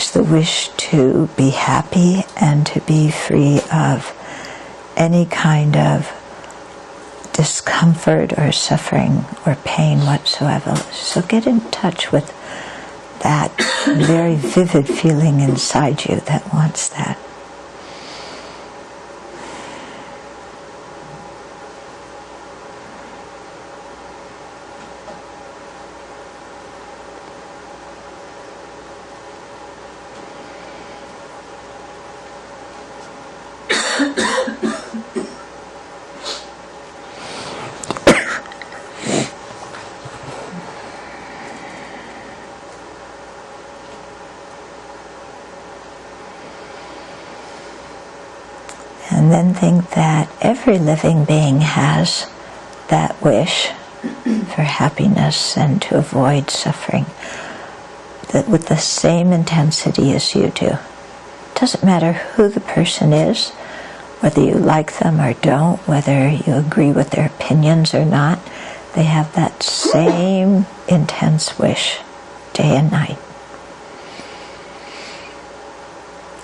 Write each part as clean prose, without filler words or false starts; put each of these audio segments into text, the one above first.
is the wish to be happy and to be free of any kind of discomfort or suffering or pain whatsoever. So get in touch with that very vivid feeling inside you that wants that. And then think that every living being has that wish for happiness and to avoid suffering, that with the same intensity as you do. It doesn't matter who the person is, whether you like them or don't, whether you agree with their opinions or not, they have that same intense wish day and night.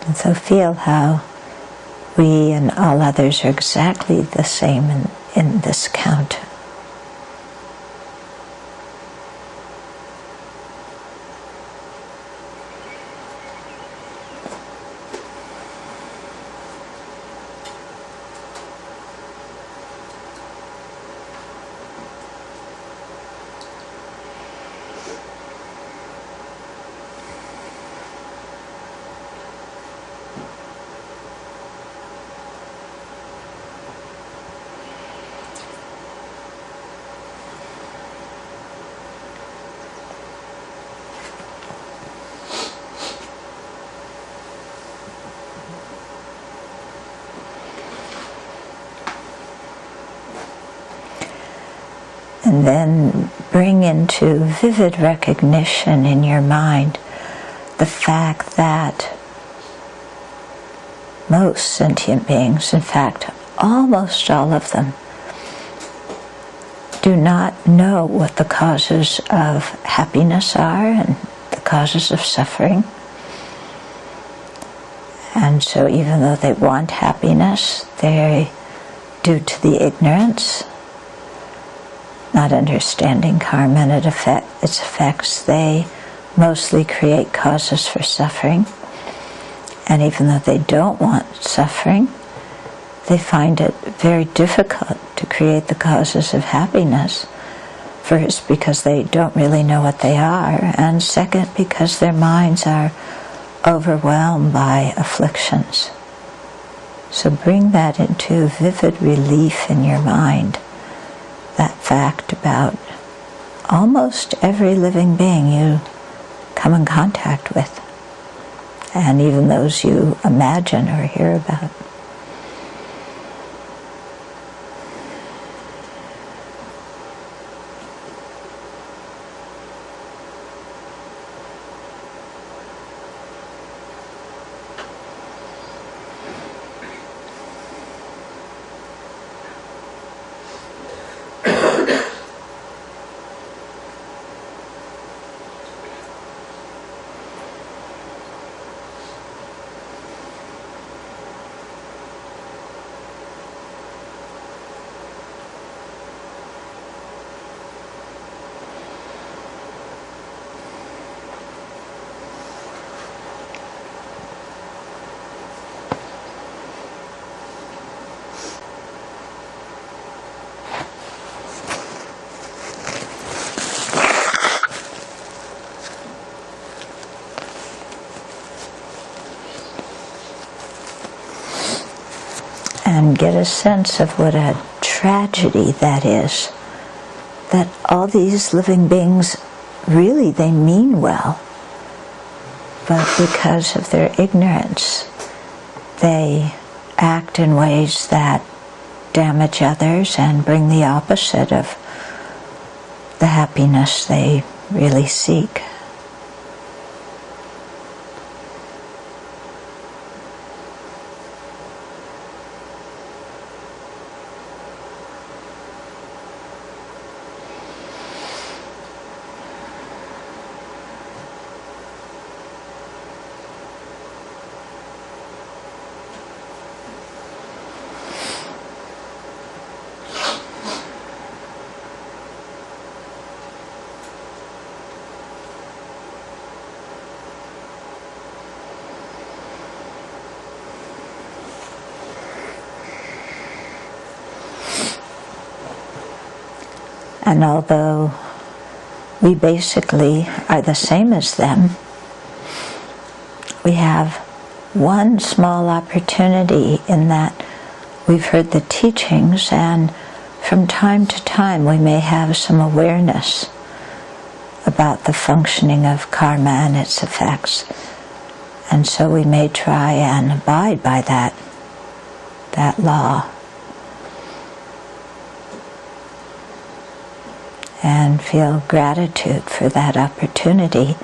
And so feel how we and all others are exactly the same in this count. And then bring into vivid recognition in your mind the fact that most sentient beings, in fact, almost all of them, do not know what the causes of happiness are and the causes of suffering. And so even though they want happiness, they, due to the ignorance, not understanding karma and its effects, they mostly create causes for suffering. And even though they don't want suffering, they find it very difficult to create the causes of happiness. First, because they don't really know what they are, and second, because their minds are overwhelmed by afflictions. So bring that into vivid relief in your mind, that fact about almost every living being you come in contact with, and even those you imagine or hear about. And get a sense of what a tragedy that is, that all these living beings, really they mean well, but because of their ignorance, they act in ways that damage others and bring the opposite of the happiness they really seek. And although we basically are the same as them, we have one small opportunity in that we've heard the teachings, and from time to time we may have some awareness about the functioning of karma and its effects. And so we may try and abide by that law and feel gratitude for that opportunity,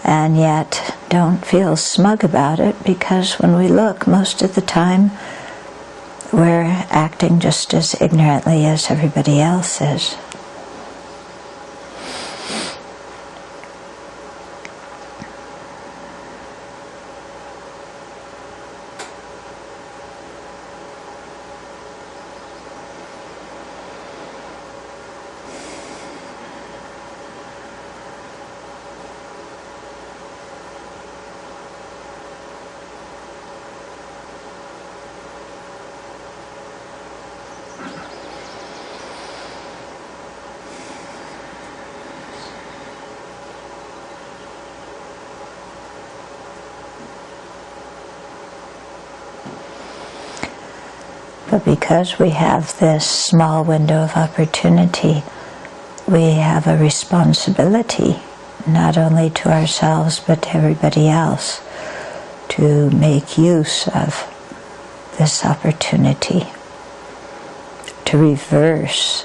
and yet don't feel smug about it, because when we look, most of the time we're acting just as ignorantly as everybody else is. But because we have this small window of opportunity, we have a responsibility, not only to ourselves but to everybody else, to make use of this opportunity, to reverse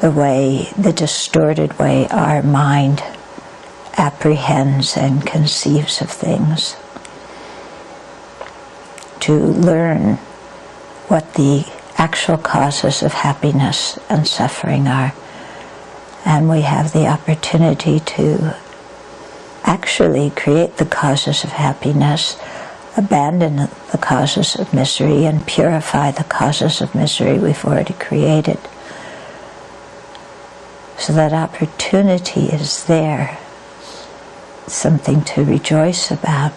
the distorted way our mind apprehends and conceives of things, to learn what the actual causes of happiness and suffering are. And we have the opportunity to actually create the causes of happiness, abandon the causes of misery, and purify the causes of misery we've already created. So that opportunity is there, something to rejoice about.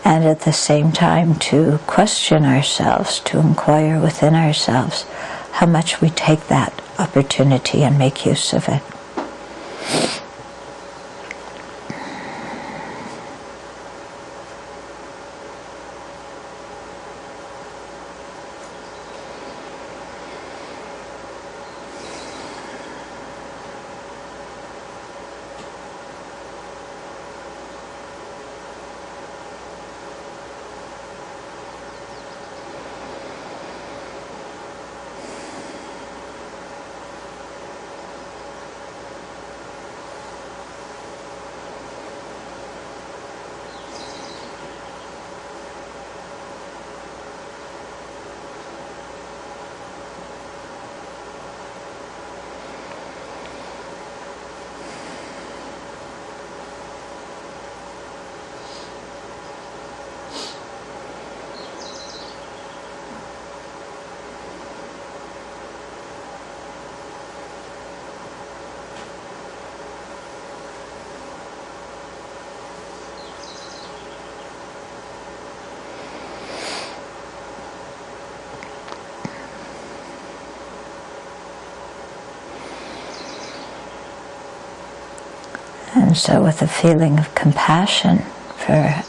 And at the same time to question ourselves, to inquire within ourselves how much we take that opportunity and make use of it. And so with a feeling of compassion for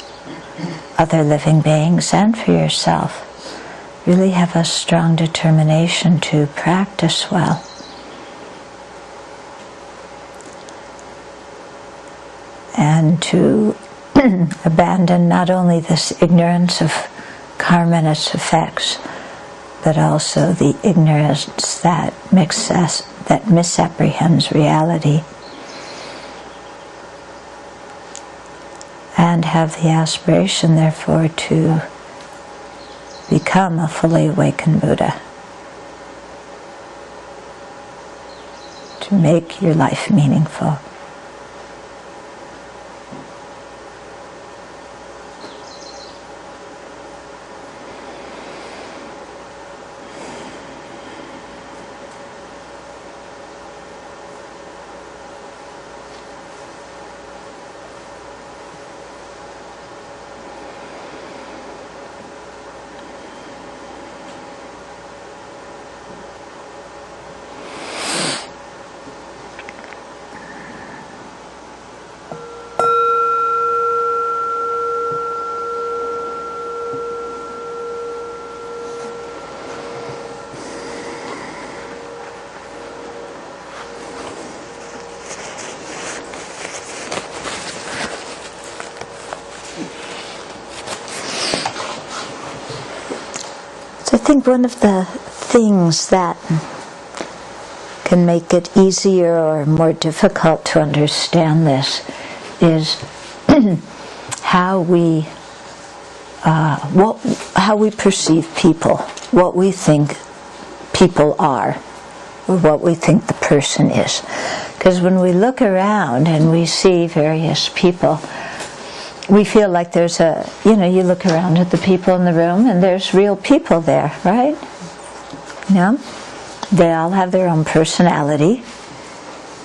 other living beings and for yourself, really have a strong determination to practice well. And to abandon not only this ignorance of karma and its effects, but also the ignorance that misapprehends reality. And have the aspiration, therefore, to become a fully awakened Buddha. To make your life meaningful. think one of the things that can make it easier or more difficult to understand this is how we perceive people, what we think people are, or what we think the person is. Because when we look around and we see various people, we feel like there's you look around at the people in the room and there's real people there, right? They all have their own personality,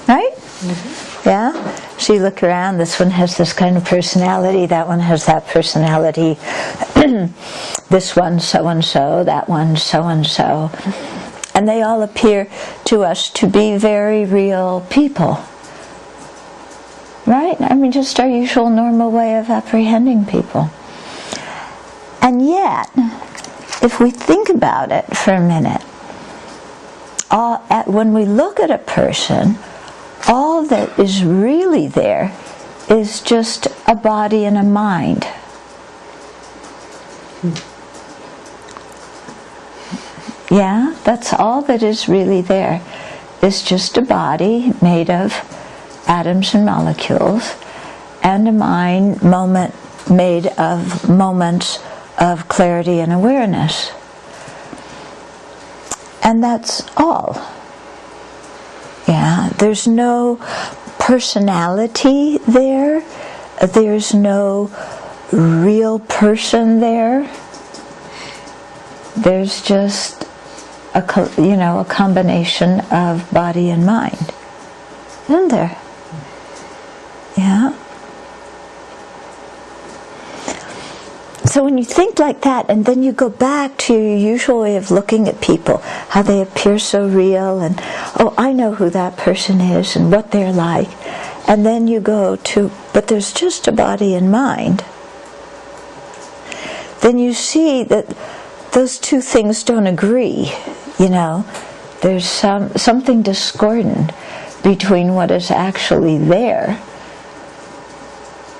right? Mm-hmm. Yeah? So you look around, this one has this kind of personality, that one has that personality, this one so-and-so, that one so-and-so. And they all appear to us to be very real people. Right? I mean, just our usual normal way of apprehending people. And yet, if we think about it for a minute, when we look at a person, all that is really there is just a body and a mind. Yeah, that's all that is really there. It's just a body made of atoms and molecules, and a mind made of moments of clarity and awareness. And that's all. Yeah, there's no personality there. There's no real person there. There's just a combination of body and mind. Isn't there? Yeah. So when you think like that, and then you go back to your usual way of looking at people, how they appear so real, and oh, I know who that person is and what they're like, and then you go to, but there's just a body and mind, then you see that those two things don't agree. There's something discordant between what is actually there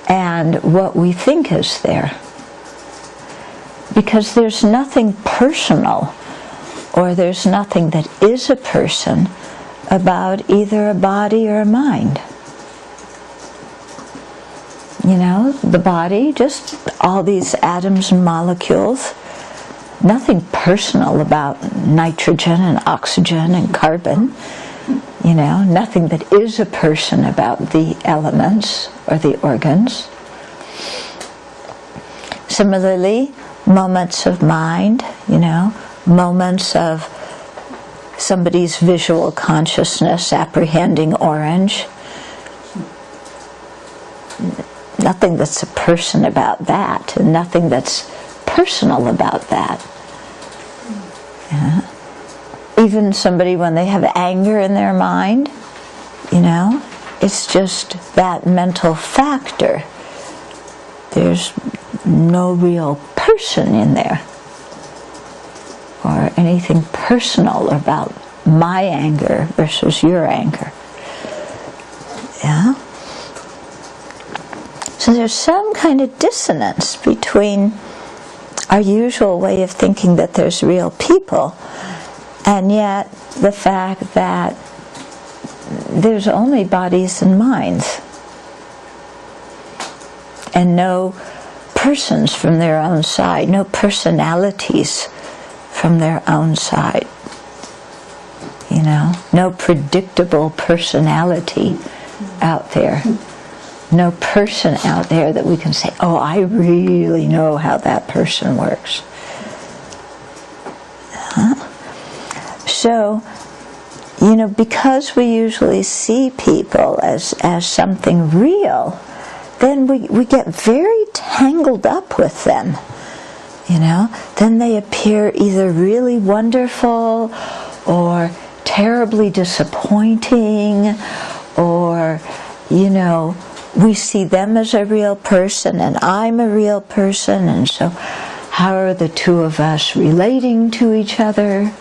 and what we think is there. Because there's nothing personal, or there's nothing that is a person about either a body or a mind. The body, just all these atoms and molecules, nothing personal about nitrogen and oxygen and carbon. Nothing that is a person about the elements or the organs. Similarly, moments of mind, moments of somebody's visual consciousness apprehending orange. Nothing that's a person about that, and nothing that's personal about that. Yeah. Even somebody, when they have anger in their mind, it's just that mental factor. There's no real person in there, or anything personal about my anger versus your anger. Yeah? So there's some kind of dissonance between our usual way of thinking that there's real people, and yet the fact that there's only bodies and minds, and no persons from their own side, no personalities from their own side. No predictable personality out there. No person out there that we can say, oh, I really know how that person works. So, because we usually see people as something real, then we get very tangled up with them. Then they appear either really wonderful or terribly disappointing, or, we see them as a real person and I'm a real person, and so how are the two of us relating to each other?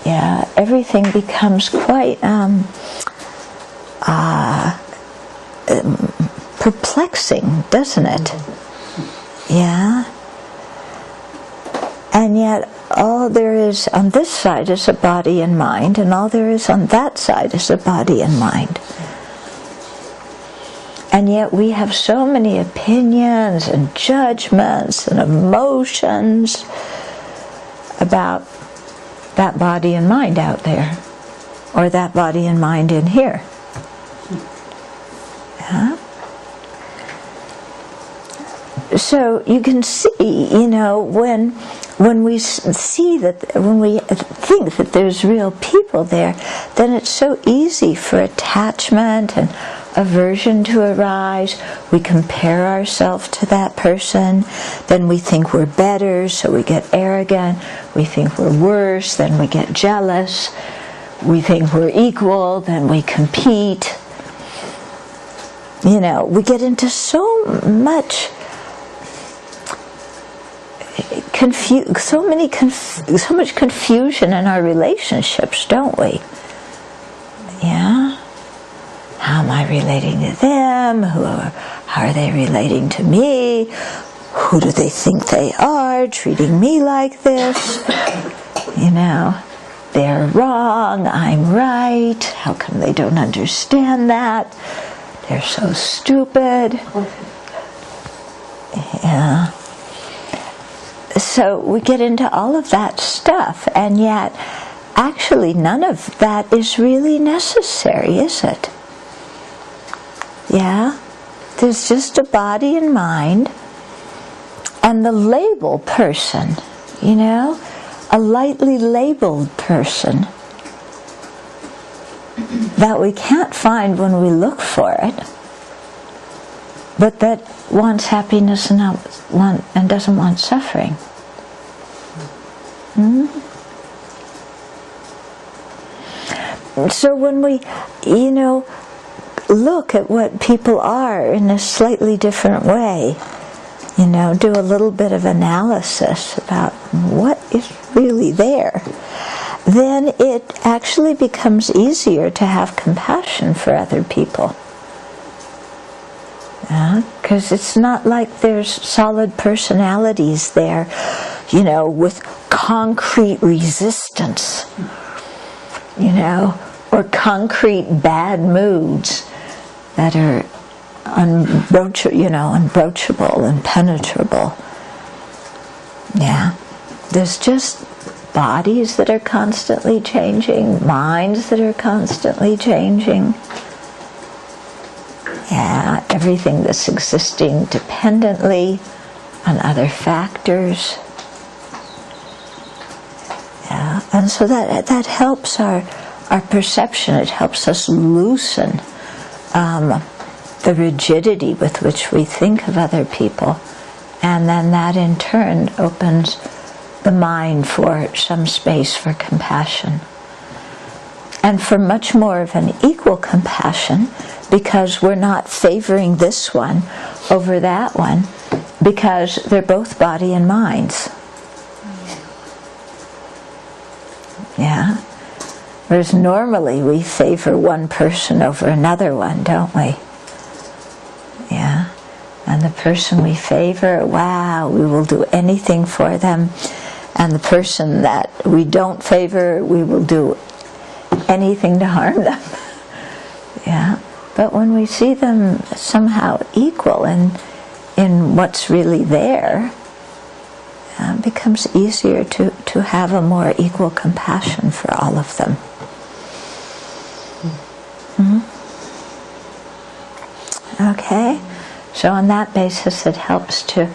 Yeah, everything becomes quite perplexing, doesn't it? Yeah. And yet all there is on this side is a body and mind, and all there is on that side is a body and mind. And yet we have so many opinions and judgments and emotions about that body and mind out there, or that body and mind in here. Yeah? So you can see, when we see that, when we think that there's real people there, then it's so easy for attachment and aversion to arise. We compare ourselves to that person, then we think we're better, so we get arrogant. We think we're worse, then we get jealous. We think we're equal, then we compete. We get into so much so much confusion in our relationships, don't we? Yeah? How am I relating to them? How are they relating to me? Who do they think they are, treating me like this? They're wrong, I'm right. How come they don't understand that? They're so stupid. Yeah. So we get into all of that stuff, and yet actually none of that is really necessary, is it? Yeah? There's just a body and mind, and the label person, a lightly labeled person that we can't find when we look for it, but that wants happiness and doesn't want suffering. So when we, look at what people are in a slightly different way, do a little bit of analysis about what is really there, then it actually becomes easier to have compassion for other people. Because it's not like there's solid personalities there, with concrete resistance, or concrete bad moods that are unbroachable and penetrable. Yeah. There's just bodies that are constantly changing, minds that are constantly changing. Yeah, everything that's existing dependently on other factors. Yeah, and so that helps our perception. It helps us loosen the rigidity with which we think of other people, and then that in turn opens the mind for some space for compassion, and for much more of an equal compassion, because we're not favoring this one over that one, because they're both body and minds. Yeah. Whereas normally we favor one person over another one, don't we? Yeah. And the person we favor, wow, we will do anything for them. And the person that we don't favor, we will do anything to harm them. Yeah. But when we see them somehow equal in what's really there, it becomes easier to have a more equal compassion for all of them. Okay, so on that basis it helps to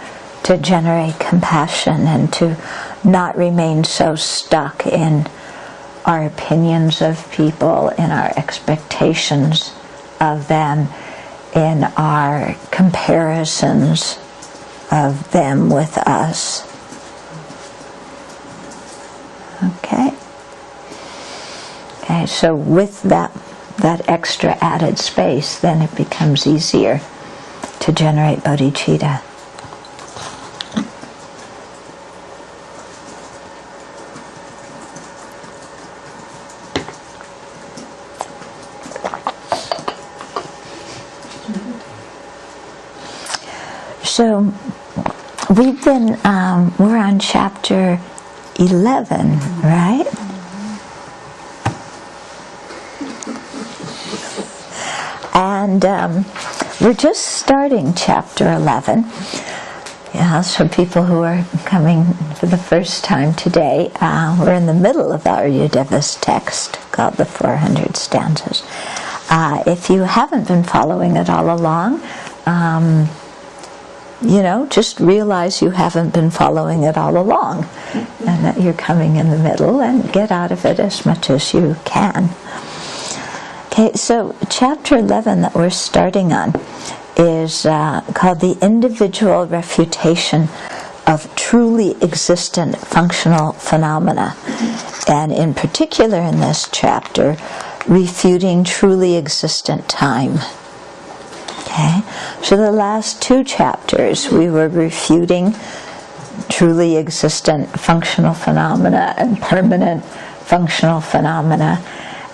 generate compassion and to not remain so stuck in our opinions of people, in our expectations of them, in our comparisons of them with us. Okay, so with that extra added space, then it becomes easier to generate bodhicitta. So we're on chapter 11, right? And we're just starting chapter 11. Yeah, so people who are coming for the first time today, we're in the middle of Aryadeva's text called the 400 Stanzas. If you haven't been following it all along, just realize you haven't been following it all along and that you're coming in the middle, and get out of it as much as you can. Okay, so chapter 11 that we're starting on is called The Individual Refutation of Truly Existent Functional Phenomena. And in particular in this chapter, refuting truly existent time. Okay, so the last two chapters we were refuting truly existent functional phenomena and permanent functional phenomena.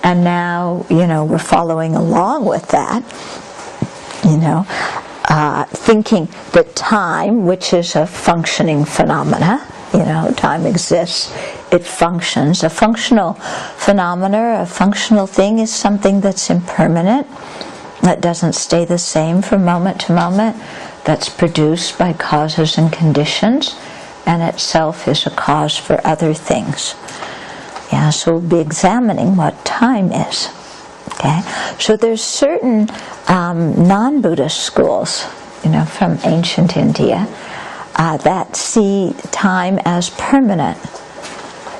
And now, we're following along with that. Thinking that time, which is a functioning phenomena, time exists, it functions. A functional phenomena, a functional thing, is something that's impermanent, that doesn't stay the same from moment to moment, that's produced by causes and conditions, and itself is a cause for other things. Yeah, so we'll be examining what time is. Okay, so there's certain non-Buddhist schools, from ancient India, that see time as permanent.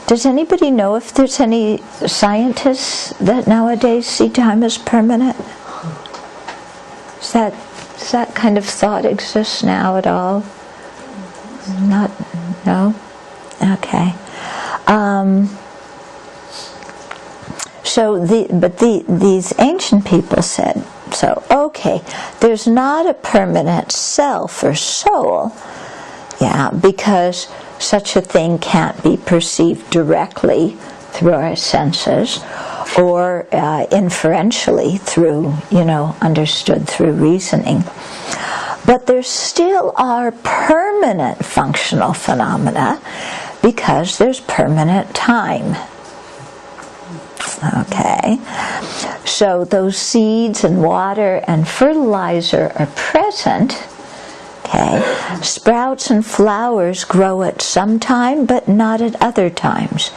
Does anybody know if there's any scientists that nowadays see time as permanent? Does that kind of thought exist now at all? No? Okay. These ancient people said, there's not a permanent self or soul, because such a thing can't be perceived directly through our senses or inferentially through, understood through reasoning. But there still are permanent functional phenomena because there's permanent time. Okay, so those seeds and water and fertilizer are present. Okay, sprouts and flowers grow at some time, but not at other times.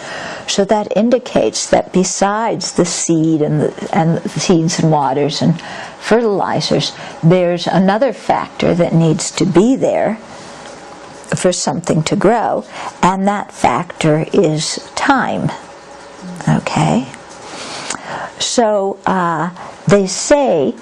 So that indicates that besides the seed and the seeds and waters and fertilizers, there's another factor that needs to be there for something to grow, and that factor is time. Okay. So they say,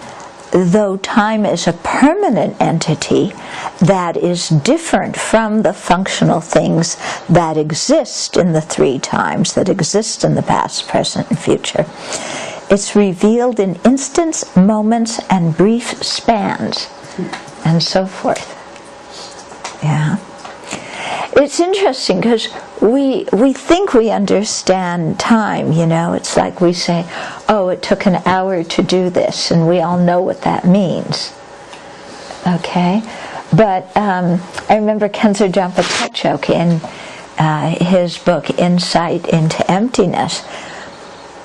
though time is a permanent entity that is different from the functional things that exist in the three times, that exist in the past, present, and future, it's revealed in instants, moments, and brief spans, and so forth. Yeah. It's interesting because we think we understand time, It's like we say, it took an hour to do this, and we all know what that means. Okay? But I remember Khenzo Jampa Tetsok in his book, Insight into Emptiness,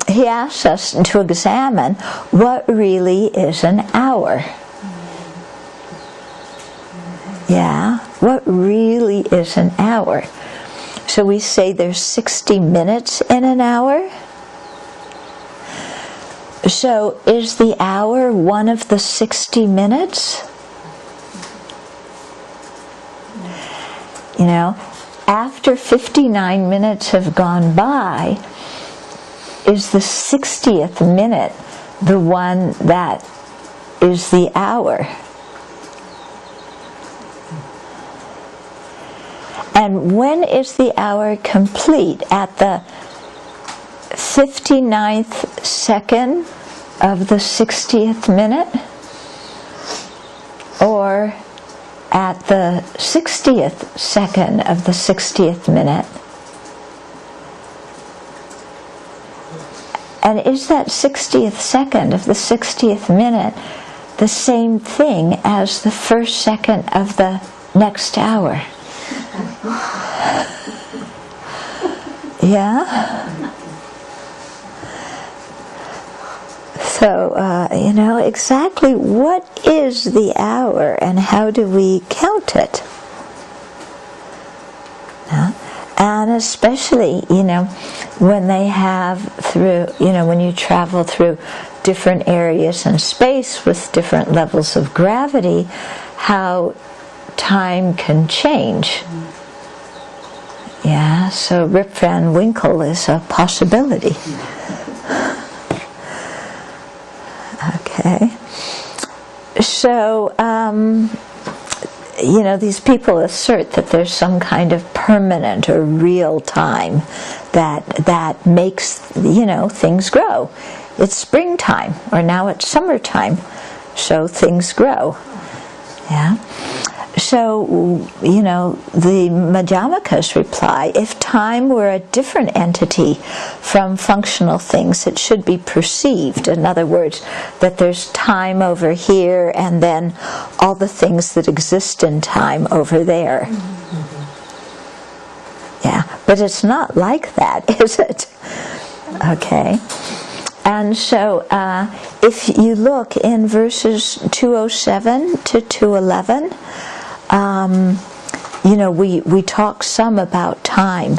he asks us to examine what really is an hour. Yeah, what really is an hour? So we say there's 60 minutes in an hour. So is the hour one of the 60 minutes? After 59 minutes have gone by, is the 60th minute the one that is the hour? And when is the hour complete? At the 59th second of the 60th minute? Or at the 60th second of the 60th minute? And is that 60th second of the 60th minute the same thing as the first second of the next hour? Yeah? So, exactly what is the hour and how do we count it? And especially, when they have when you travel through different areas in space with different levels of gravity, how time can change. Yeah, so Rip Van Winkle is a possibility. Okay. So, these people assert that there's some kind of permanent or real time that makes, things grow. It's springtime, or now it's summertime, so things grow. Yeah. So, the Madhyamikas reply, if time were a different entity from functional things, it should be perceived. In other words, that there's time over here and then all the things that exist in time over there. Yeah, but it's not like that, is it? Okay. And so, if you look in verses 207 to 211, we talk some about time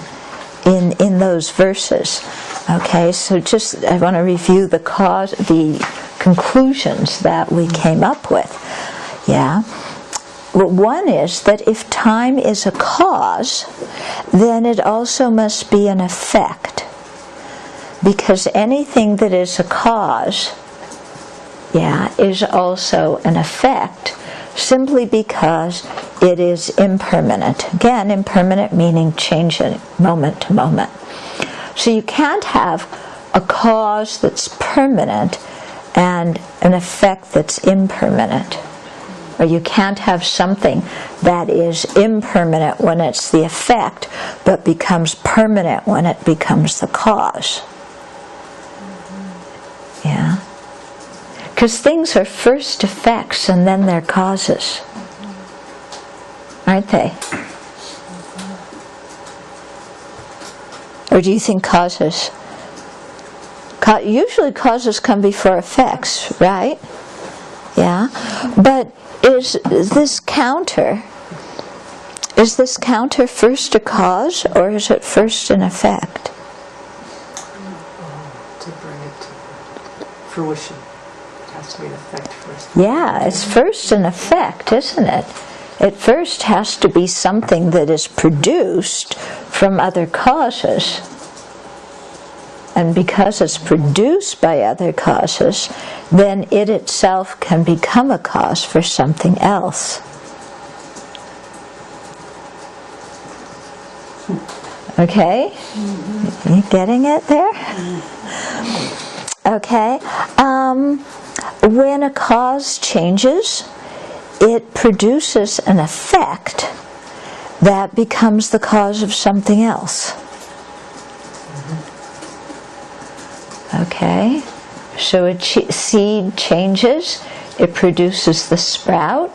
in those verses. Okay, so I want to review the conclusions that we came up with. Yeah. Well, one is that if time is a cause, then it also must be an effect. Because anything that is a cause, is also an effect, simply because it is impermanent. Again, impermanent meaning changing moment to moment. So you can't have a cause that's permanent and an effect that's impermanent. Or you can't have something that is impermanent when it's the effect, but becomes permanent when it becomes the cause. Yeah. Because things are first effects and then they're causes. Aren't they? Or do you think causes? Usually causes come before effects, right? Yeah. But is this counter first a cause or is it first an effect? To bring it to fruition. It has to be an effect first. Yeah, it's first an effect, isn't it? It first has to be something that is produced from other causes. And because it's produced by other causes, then it itself can become a cause for something else. Okay? You getting it there? Okay. When a cause changes, it produces an effect that becomes the cause of something else. Okay, so a seed changes, it produces the sprout.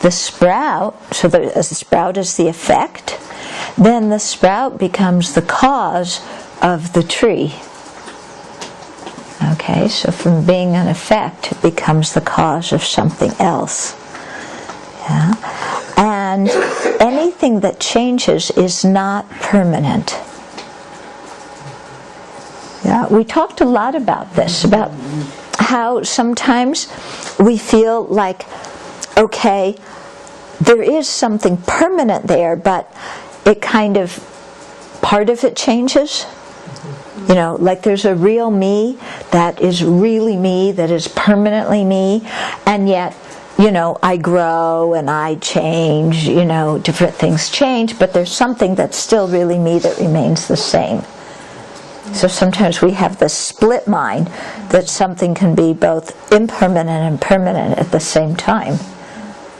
The sprout, so the sprout is the effect, then the sprout becomes the cause of the tree. Okay, so from being an effect, it becomes the cause of something else. Yeah. And anything that changes is not permanent. Yeah, we talked a lot about this, about how sometimes we feel like, okay, there is something permanent there, but it kind of, part of it changes. Like there's a real me that is really me, that is permanently me, and yet, I grow and I change, different things change, but there's something that's still really me that remains the same. So sometimes we have this split mind that something can be both impermanent and permanent at the same time,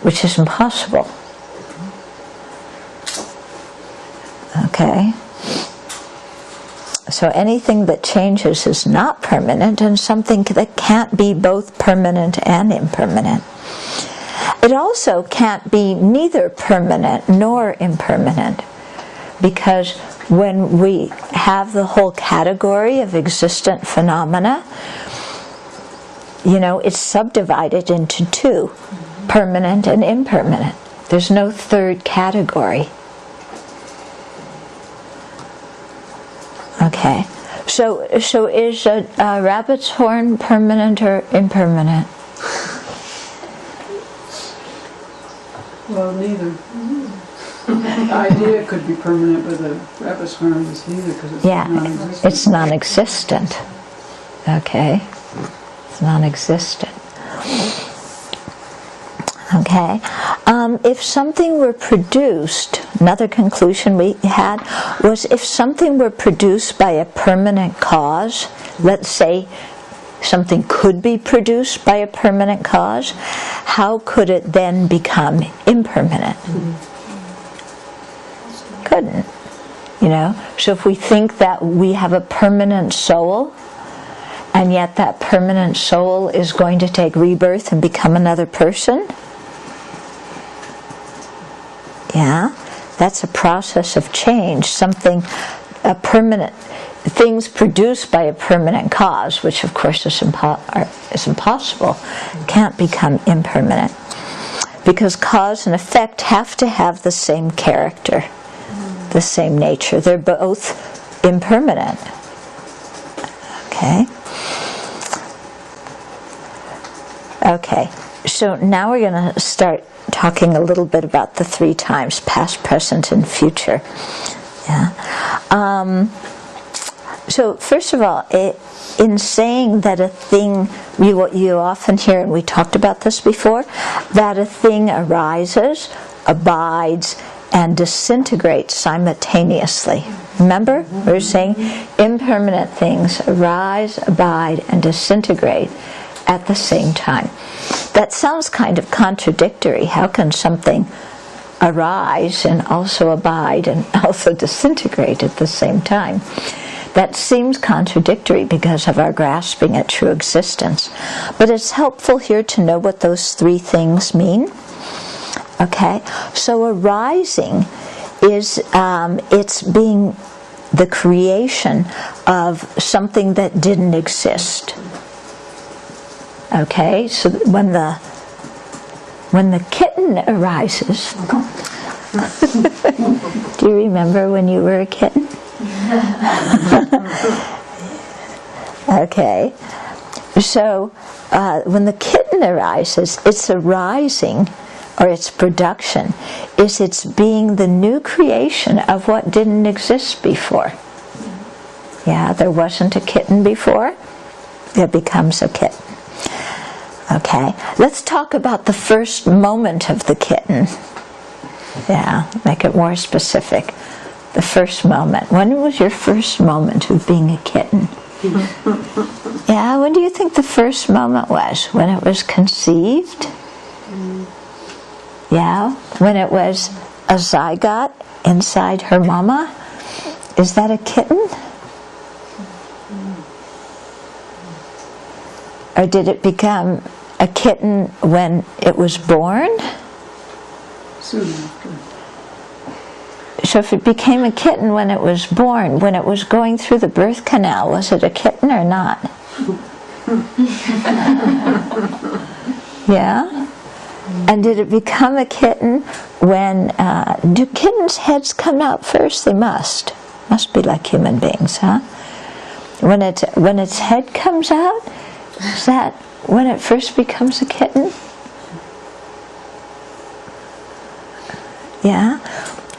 which is impossible. Okay? So anything that changes is not permanent, and something that can't be both permanent and impermanent. It also can't be neither permanent nor impermanent. because when we have the whole category of existent phenomena, it's subdivided into two, permanent and impermanent. There's no third category. Okay, so is a rabbit's horn permanent or impermanent? Well, neither. The idea could be permanent, but the rabbit's horn is neither because it's non-existent. It's non-existent. Okay, it's non-existent. Okay, if something were produced, another conclusion we had was if something were produced by a permanent cause, let's say something could be produced by a permanent cause, how could it then become impermanent? Couldn't. So if we think that we have a permanent soul, and yet that permanent soul is going to take rebirth and become another person, that's a process of change. Things produced by a permanent cause, which of course is impossible, can't become impermanent. Because cause and effect have to have the same character, the same nature. They're both impermanent. Okay, so now we're going to start talking a little bit about the 3 times, past, present, and future. So first of all, in saying that a thing, you often hear, and we talked about this before, that a thing arises, abides, and disintegrates simultaneously. Remember? We were saying impermanent things arise, abide, and disintegrate at the same time. That sounds kind of contradictory. How can something arise and also abide and also disintegrate at the same time? That seems contradictory because of our grasping at true existence. But it's helpful here to know what those 3 things mean. Okay? So arising is it's being the creation of something that didn't exist. Okay, so when the kitten arises, do you remember when you were a kitten? Okay, so when the kitten arises, its arising, or its production, is its being the new creation of what didn't exist before. There wasn't a kitten before, it becomes a kitten. Okay, let's talk about the first moment of the kitten. Make it more specific. The first moment. When was your first moment of being a kitten? When do you think the first moment was? When it was conceived? When it was a zygote inside her mama? Is that a kitten? Or did it become a kitten when it was born? Soon after. So if it became a kitten when it was born, when it was going through the birth canal, was it a kitten or not? And did it become a kitten when, do kittens' heads come out first? They must. Must be like human beings, huh? When its head comes out, is that when it first becomes a kitten?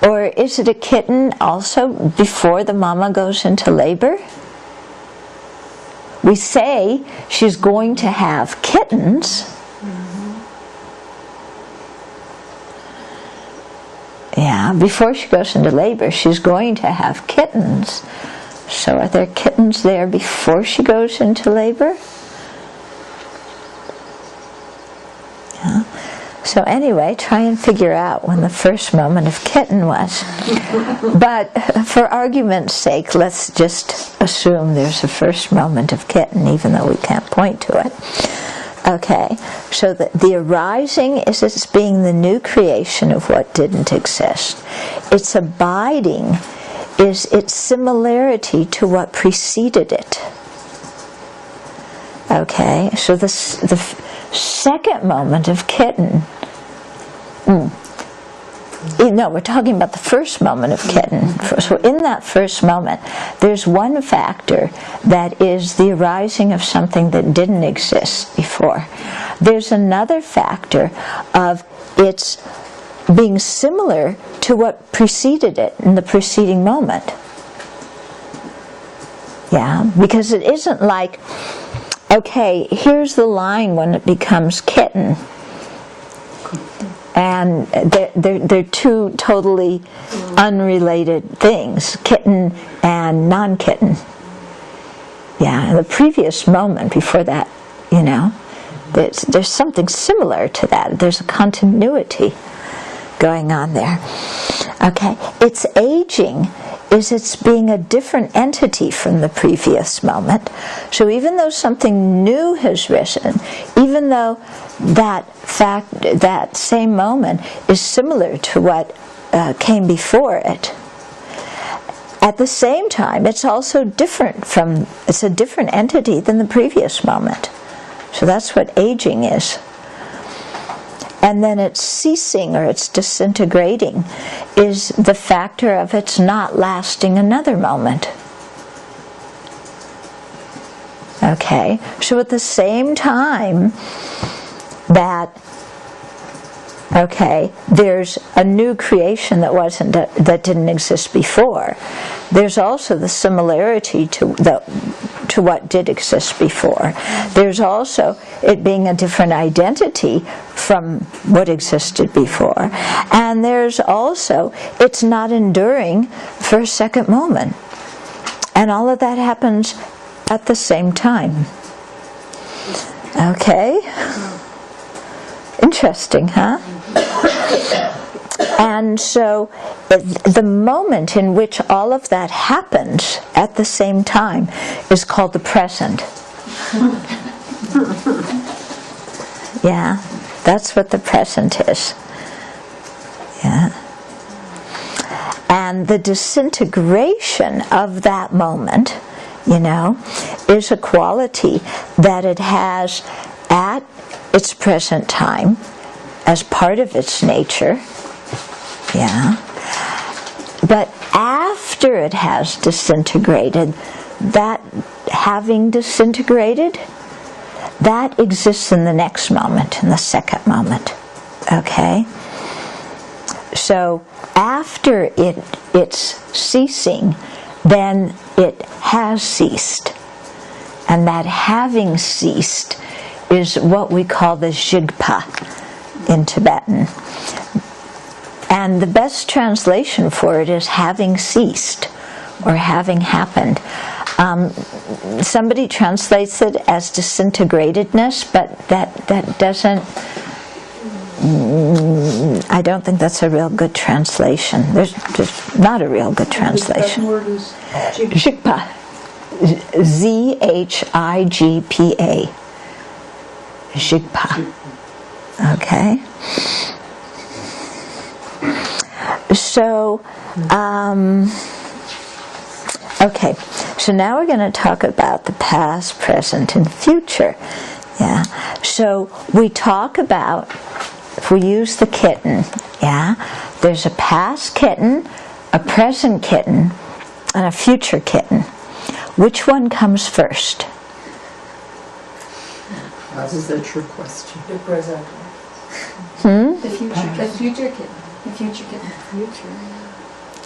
Or is it a kitten also before the mama goes into labor? We say she's going to have kittens. Before she goes into labor, she's going to have kittens. So are there kittens there before she goes into labor? So anyway, try and figure out when the first moment of kitten was. But for argument's sake, let's just assume there's a first moment of kitten, even though we can't point to it. Okay, so the arising is its being the new creation of what didn't exist. Its abiding is its similarity to what preceded it. Okay, so the second moment of kitten. No, we're talking about the first moment of kitten. So in that first moment, there's one factor that is the arising of something that didn't exist before. There's another factor of its being similar to what preceded it in the preceding moment. Yeah, because it isn't like, okay, here's the line when it becomes kitten. And they're two totally unrelated things, kitten and non-kitten. Yeah, in the previous moment before that, there's something similar to that. There's a continuity going on there. Okay, its aging is its being a different entity from the previous moment. So even though something new has risen, even though that same moment is similar to what came before it, at the same time it's also it's a different entity than the previous moment. So that's what aging is. And then its ceasing or its disintegrating is the factor of its not lasting another moment. Okay, so at the same time that, there's a new creation that didn't exist before, there's also the similarity to what did exist before. There's also it being a different identity from what existed before. And there's also it's not enduring for a second moment. And all of that happens at the same time. Okay? Interesting, huh? And so the moment in which all of that happens at the same time is called the present. Yeah, that's what the present is. Yeah. And the disintegration of that moment, is a quality that it has at its present time as part of its nature. Yeah. But after it has disintegrated, that having disintegrated, that exists in the next moment, in the second moment. Okay? So after it's ceasing, then it has ceased. And that having ceased is what we call the jigpa in Tibetan. And the best translation for it is having ceased or having happened. Somebody translates it as disintegratedness, but that doesn't, I don't think that's a real good translation. There's not a real good translation. The word is Jigpa. Z-H-I-G-P-A. Jigpa. Okay? So, so now we're going to talk about the past, present, and future. Yeah. So we talk about, if we use the kitten, there's a past kitten, a present kitten, and a future kitten. Which one comes first? That is a true question. The present. The future kitten. The future kitten.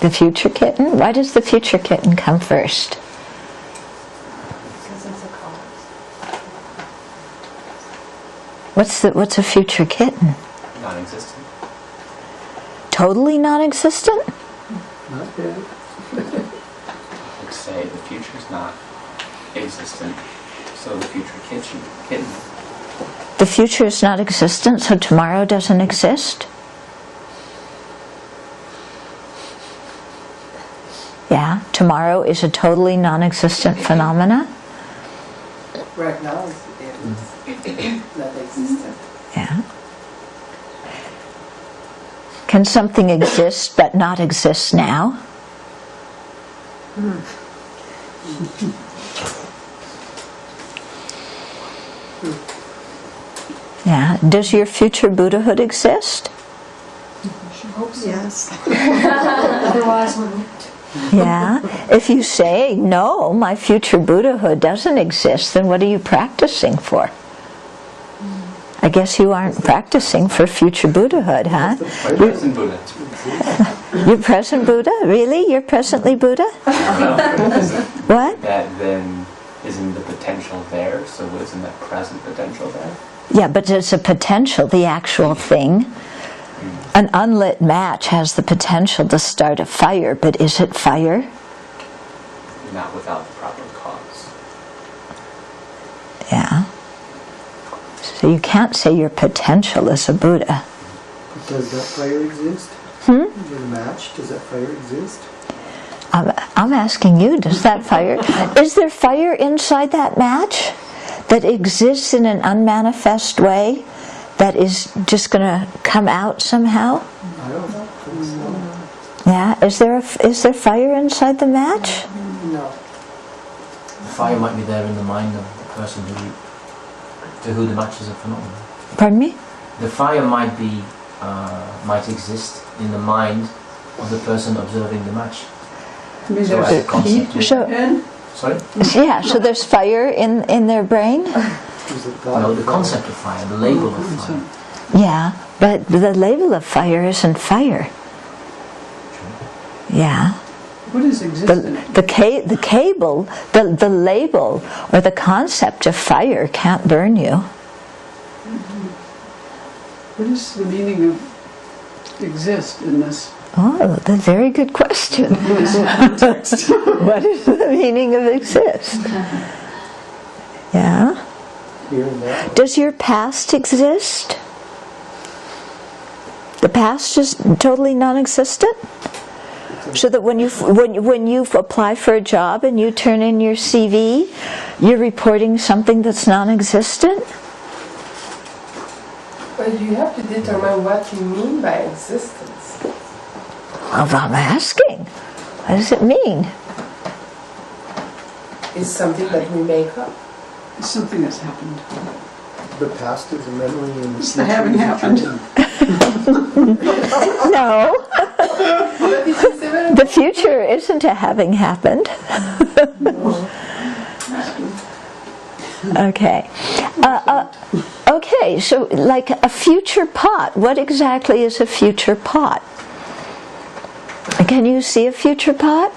The future kitten? Why does the future kitten come first? Because it's a cause. What's a future kitten? Non-existent. Totally non-existent? not dead. Let's say the future's not existent, so the future kitten. The future is not existent, so tomorrow doesn't exist? Yeah, tomorrow is a totally non-existent phenomena? Right now, it's not existent. Yeah. Can something exist but not exist now? Yeah. Does your future Buddhahood exist? Yes. Otherwise, we wouldn't. Yeah. If you say, no, my future Buddhahood doesn't exist, then what are you practicing for? I guess you aren't practicing for future Buddhahood, huh? Present Buddha. You're present Buddha? Really? You're presently Buddha? What? That then isn't the potential there, so isn't that present potential there? Yeah, but there's a potential, the actual thing. An unlit match has the potential to start a fire, but is it fire? Not without the proper cause. Yeah. So you can't say your potential is a Buddha. Does that fire exist? Hmm? The match, does that fire exist? I'm asking you, does that fire... Is there fire inside that match that exists in an unmanifest way that is just going to come out somehow? I don't think so. Yeah? Is there fire inside the match? No. The fire might be there in the mind of the person to who the match is a phenomenon. Pardon me? The fire might exist in the mind of the person observing the match. I mean, So there's as a concept, heat So- and sorry? Yeah, so there's fire in their brain? Is it thought No, of the fire? concept of fire, the label of fire. Yeah, but the label of fire isn't fire. Yeah. what is existent? The cable, the label or the concept of fire can't burn you. What is the meaning of exist in this? Oh, that's a very good question. What is the meaning of exist? Yeah. Here and now. Does your past exist? The past is totally non-existent? So that when you apply for a job and you turn in your CV, you're reporting something that's non-existent? But you have to determine what you mean by existence. Well, I'm asking. What does it mean? It's something that we make up. It's something that's happened. The past is a memory and the It's future the having is a happened. dream. No. But it's a similar. The future isn't a having happened. Okay. Okay, so like a future pot. What exactly is a future pot? Can you see a future pot?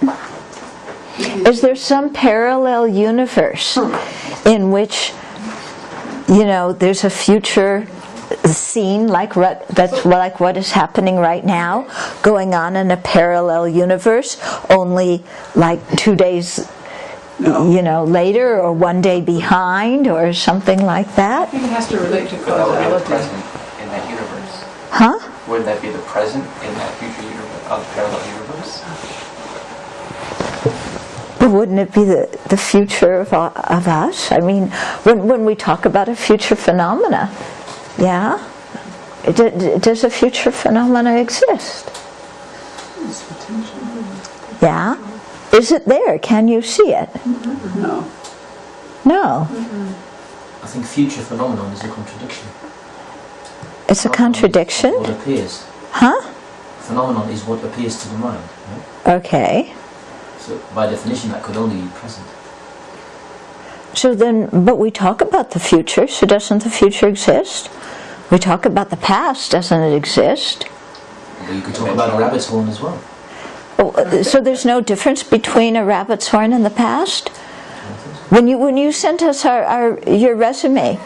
Is there some parallel universe in which, there's a future scene like what is happening right now, going on in a parallel universe, only like 2 days, later, or 1 day behind, or something like I that? think it has to relate to But that would be the causality. present in that universe. Huh? Would that be the present in that future universe, parallel universe? But wouldn't it be the future of us? I mean, when we talk about a future phenomena, yeah? Does a future phenomena exist? It's potential. Yeah? Is it there? Can you see it? No. No. I think future phenomenon is a contradiction. It's a contradiction? What appears. Huh? Phenomenon is what appears to the mind. Right? Okay. So by definition that could only be present. So then, but we talk about the future, so doesn't the future exist? We talk about the past, doesn't it exist? But you could talk about a rabbit's horn as well. Oh, so there's no difference between a rabbit's horn and the past? When you sent us your resume,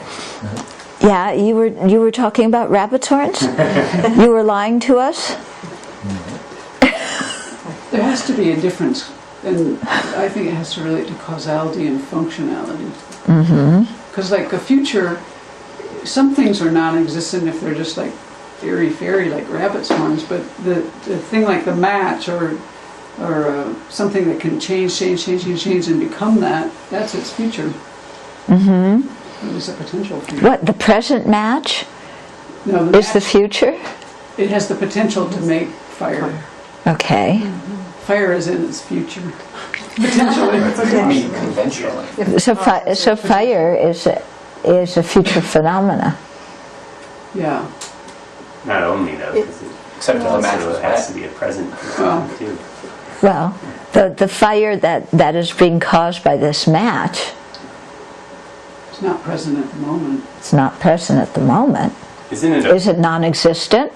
yeah, you were talking about rabbit's horns? You were lying to us? There has to be a difference, and I think it has to relate to causality and functionality. Because like a future, some things are non-existent if they're just like airy-fairy, like rabbit's horns, but the thing like the match or something that can change and become that's its future. It is a potential future. What, the present match No, is the future? it has the potential to make fire. Okay. Fire is in its future. Potentially. I mean, conventionally. So fire is a future phenomena. Yeah. Not only though, because it Except for the match also was has wet. to be a present phenomenon too. Well, the fire that is being caused by this match, It's not present at the moment. it's not present at the moment. Isn't it a Is it non-existent?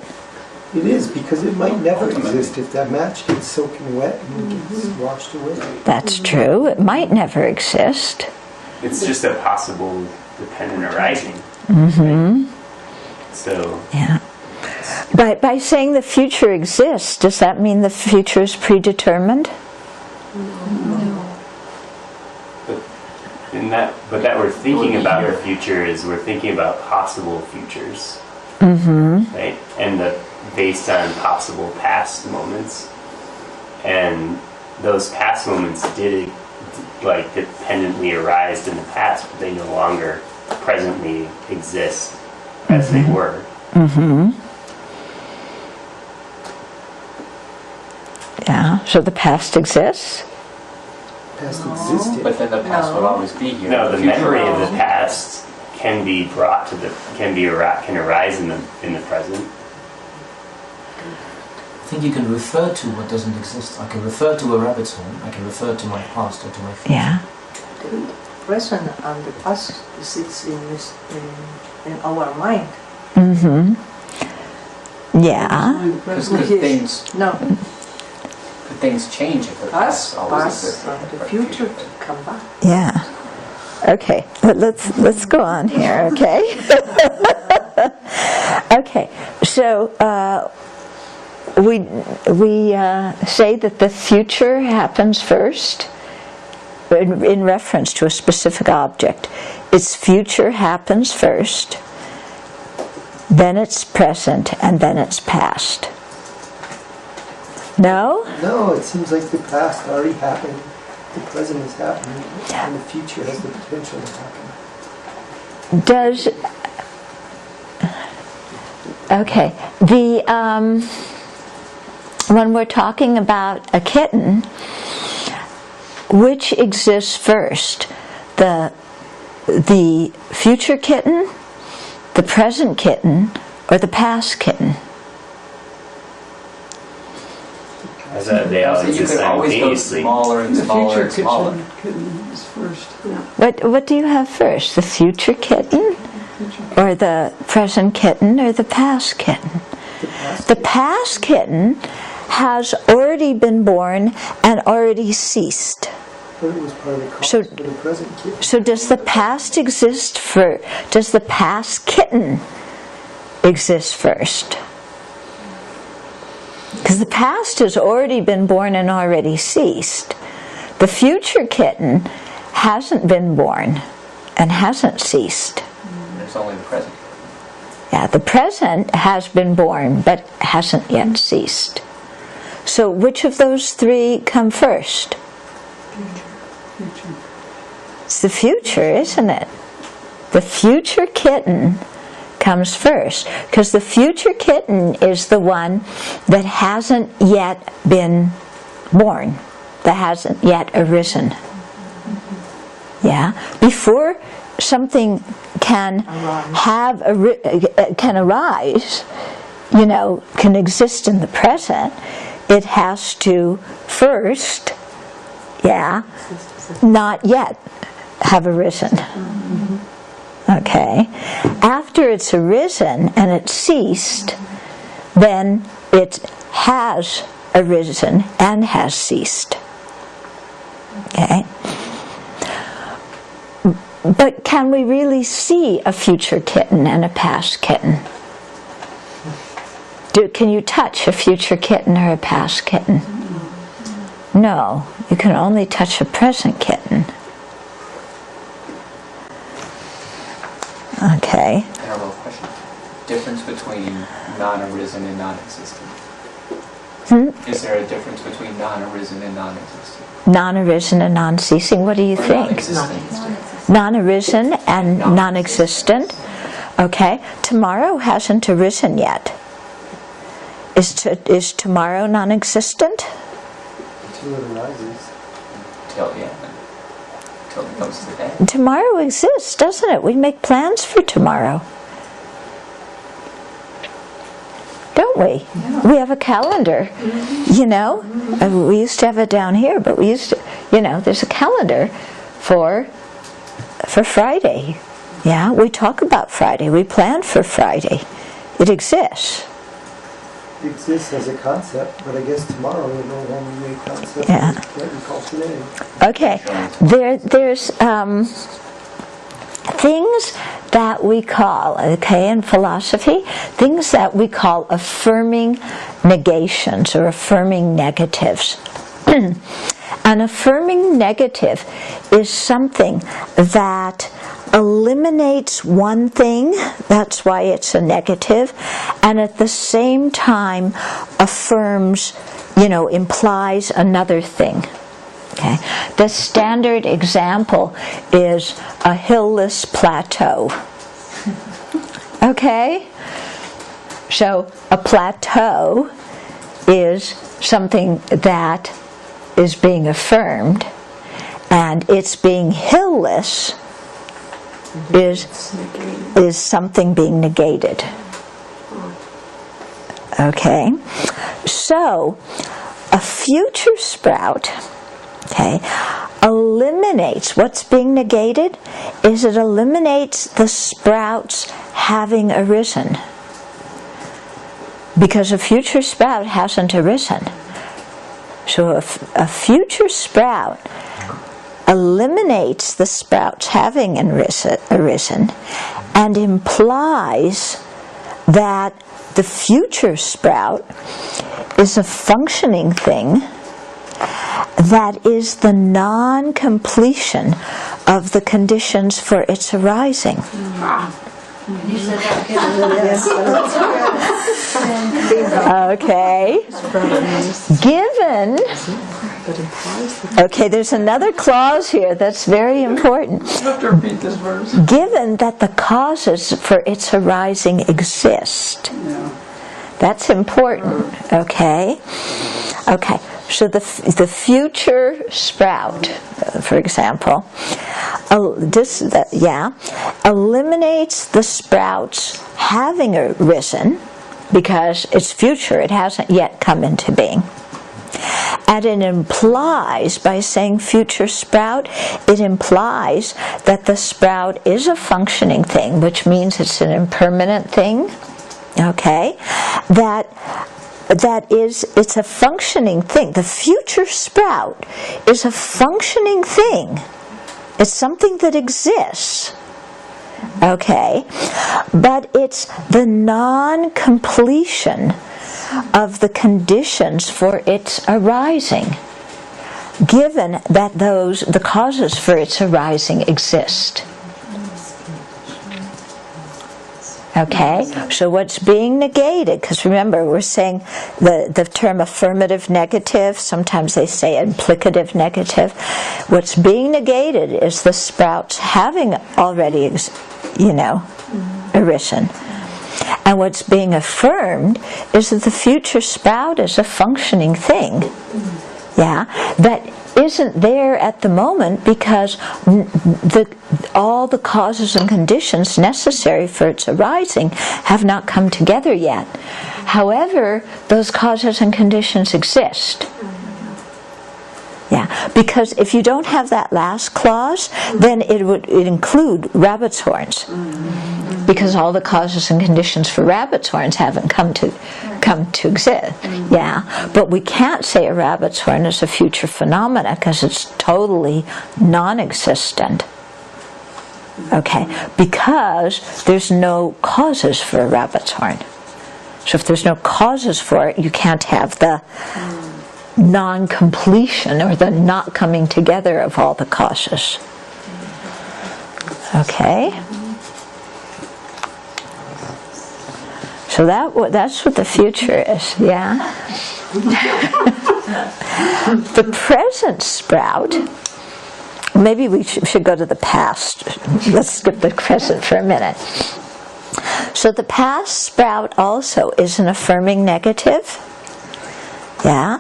It is, because it might never Ultimately. exist if that match gets soaking wet and gets washed away. That's true. It might never exist. it's just a possible dependent arising. Mm-hmm. So Yeah. But by saying the future exists, does that mean the future is predetermined? but that we're thinking about the future is we're thinking about possible futures. Right? And based on possible past moments. And those past moments did like dependently arise in the past, but they no longer presently exist as they were. Yeah. So the past exists? Past existed. But then the past will always be here. No, the future memory will of always the be past can be brought to can arise in the present. I think you can refer to what doesn't exist. I can refer to a rabbit's hole. I can refer to my past or to my future. Yeah. The present and the past sits in our mind. Mm-hmm. Yeah. Because Yes. No, things change if the past always past exists. and the future to come back. Yeah. Okay. Let's go on here. Okay. Okay. So we say that the future happens first in reference to a specific object. Its future happens first, then it's present, and then it's past. No? No, it seems like the past already happened, the present is happening, and the future has the potential to happen. Does okay when we're talking about a kitten, which exists first, the future kitten, the present kitten, or the past kitten? As they all So you exist can always go simultaneously. smaller and The smaller future and smaller. kitten is first. What do you have first, the future kitten, or the present kitten, or the past kitten? The past kitten has already been born and already ceased. But it was part of the cause So- for the present kid. So does the past does the past kitten exist first? Because the past has already been born and already ceased. The future kitten hasn't been born and hasn't ceased. There's only the present. Yeah, the present has been born but hasn't yet ceased. So which of those three come first? Future. It's the future, isn't it? The future kitten comes first, because the future kitten is the one that hasn't yet been born, that hasn't yet arisen. Yeah, before something can can arise, can exist in the present, it has to first, not yet have arisen. Okay. After it's arisen and it's ceased, then it has arisen and has ceased. Okay. But can we really see a future kitten and a past kitten? Can you touch a future kitten or a past kitten? No, you can only touch a present kitten. Okay. Parallel question. Difference between non-arisen and non-existent. Is there a difference between non-arisen and non-existent? Non-arisen and non-ceasing, what do you Or think? non-existent. non-arisen and non-existent. Okay, tomorrow hasn't arisen yet. Is tomorrow non-existent? Until it arises. Till it comes today. Tomorrow exists, doesn't it? We make plans for tomorrow. Don't we? Yeah. We have a calendar, you know. We used to have it down here, but we used to, you know, there's a calendar for Friday. Yeah, we talk about Friday. We plan for Friday. It exists. It exists as a concept, but I guess tomorrow we no longer make concept. Yeah. We can't recall today. Okay. There's things that we call, okay, in philosophy, things that we call affirming negations or affirming negatives. An affirming negative is something that eliminates one thing, that's why it's a negative, and at the same time affirms, implies another thing. Okay. The standard example is a hillless plateau. Okay? So a plateau is something that is being affirmed, and its being hillless is something being negated. Okay? So a future sprout, okay, eliminates what's being negated is it eliminates the sprouts having arisen, because a future sprout hasn't arisen. So a future sprout eliminates the sprouts having arisen and implies that the future sprout is a functioning thing that is the non-completion of the conditions for its arising. You said that Okay. Okay, there's another clause here that's very important. You have to repeat this verse. Given that the causes for its arising exist. Yeah. That's important. Okay. Okay. So the future sprout, for example, eliminates the sprouts having arisen because it's future, it hasn't yet come into being. And it implies, by saying future sprout, it implies that the sprout is a functioning thing, which means it's an impermanent thing. Okay? It's a functioning thing. The future sprout is a functioning thing. It's something that exists. Okay? But it's the non-completion of the conditions for its arising, given that the causes for its arising exist. Okay, so what's being negated, because remember we're saying the term affirmative negative, sometimes they say implicative negative. What's being negated is the sprouts having already arisen. And what's being affirmed is that the future sprout is a functioning thing. Yeah, that isn't there at the moment because all the causes and conditions necessary for its arising have not come together yet. However, those causes and conditions exist. Yeah, because if you don't have that last clause, then it would include rabbit's horns. Because all the causes and conditions for rabbit's horns haven't come to exist. Yeah, but we can't say a rabbit's horn is a future phenomena because it's totally non-existent. Okay, because there's no causes for a rabbit's horn. So if there's no causes for it, you can't have the non-completion or the not coming together of all the causes. Okay. So that's what the future is, yeah? The present sprout, maybe we should go to the past. Let's skip the present for a minute. So the past sprout also is an affirming negative. Yeah.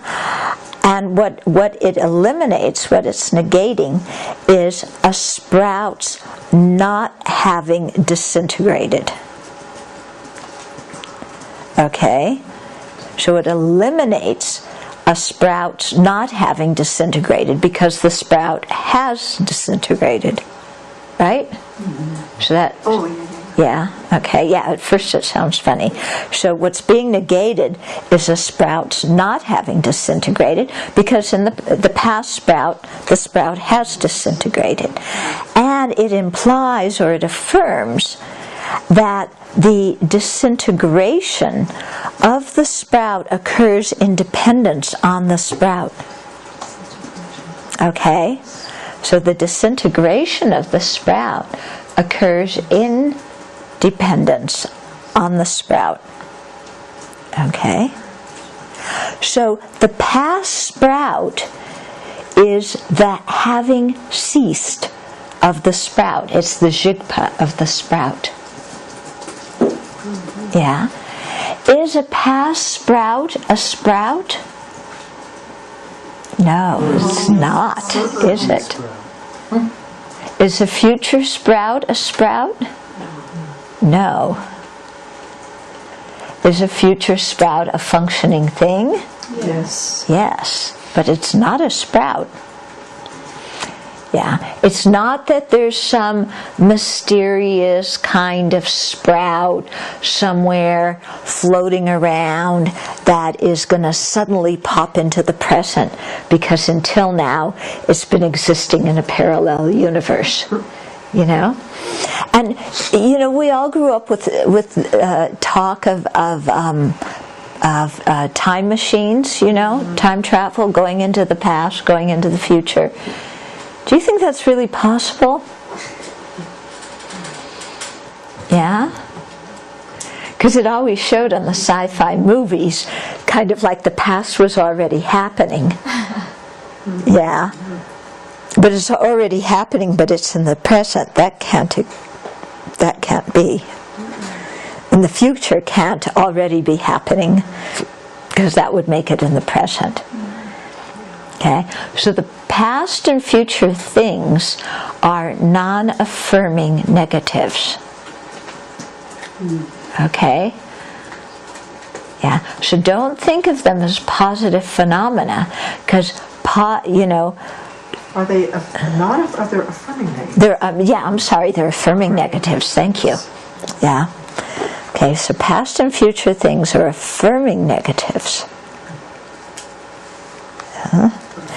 And what it eliminates, what it's negating, is a sprout's not having disintegrated. Okay? So it eliminates a sprout's not having disintegrated because the sprout has disintegrated. Right? Mm-hmm. So that... Oh, yeah. Yeah, okay, yeah, at first it sounds funny. So what's being negated is a sprout's not having disintegrated because in the past sprout, the sprout has disintegrated. And it implies or it affirms that the disintegration of the sprout occurs in dependence on the sprout. Okay? So the disintegration of the sprout occurs in dependence on the sprout. Okay? So the past sprout is the having ceased of the sprout. It's the jigpa of the sprout. Yeah? Is a past sprout a sprout? No, it's not, is it? Is a future sprout a sprout? No. Is a future sprout a functioning thing? Yes. Yes, but it's not a sprout. Yeah, it's not that there's some mysterious kind of sprout somewhere floating around that is going to suddenly pop into the present, because until now it's been existing in a parallel universe. You know, and we all grew up with talk of time machines. Time travel, going into the past, going into the future. Do you think that's really possible? Yeah? Because it always showed on the sci-fi movies, kind of like the past was already happening. Yeah. But it's already happening, but it's in the present. That can't be. And the future can't already be happening, because that would make it in the present. Okay? So the past and future things are non-affirming negatives. Okay? Yeah. So don't think of them as positive phenomena, because Are they not? Are they affirming negatives? They're affirming negatives. Thank you. Yeah. Okay, so past and future things are affirming negatives.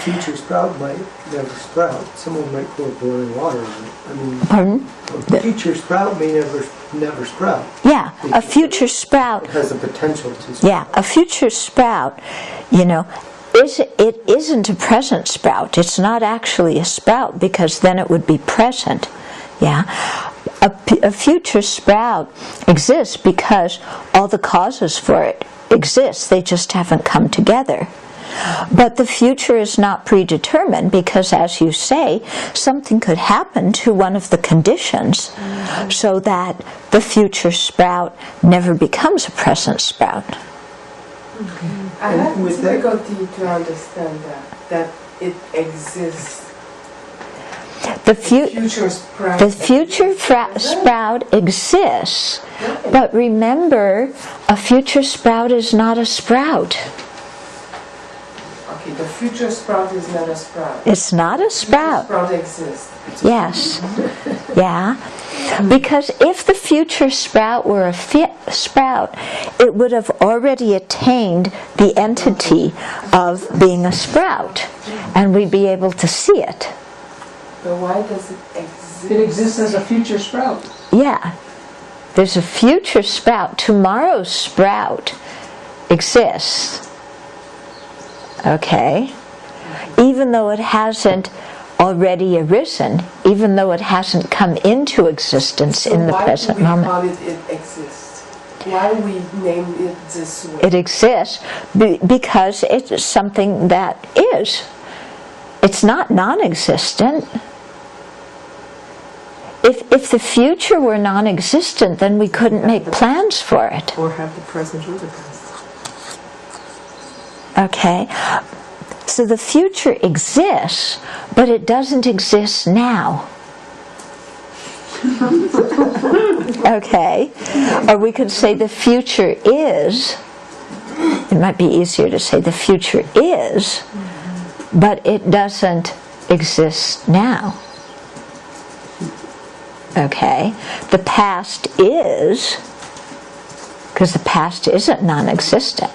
Future sprout might never sprout. Someone might pour boiling water on it. Pardon? A future sprout may never sprout. Yeah, a future sprout. It has the potential to sprout. Yeah, a future sprout, it isn't a present sprout. It's not actually a sprout, because then it would be present. Yeah. A future sprout exists because all the causes for it exist. They just haven't come together. But the future is not predetermined, because, as you say, something could happen to one of the conditions so that the future sprout never becomes a present sprout. I have difficulty to understand that it exists. The future sprout exists, but remember, a future sprout is not a sprout. Okay, the future sprout is not a sprout. It's not a sprout. The sprout exists. Yes. Yeah. Because if the future sprout were a sprout, it would have already attained the entity of being a sprout, and we'd be able to see it. But why does it exist? It exists as a future sprout. Yeah. There's a future sprout. Tomorrow's sprout exists. Okay? Even though it hasn't already arisen, even though it hasn't come into existence in the present moment. Why do we call it exists? Why we name it this way? It exists because it's something that is. It's not non-existent. if the future were non-existent, then we couldn't make plans for it. Or have the present or the past. Okay? So the future exists, but it doesn't exist now. Okay? Or we could say the future is, it might be easier to say the future is, but it doesn't exist now. Okay? The past is, because the past isn't non-existent,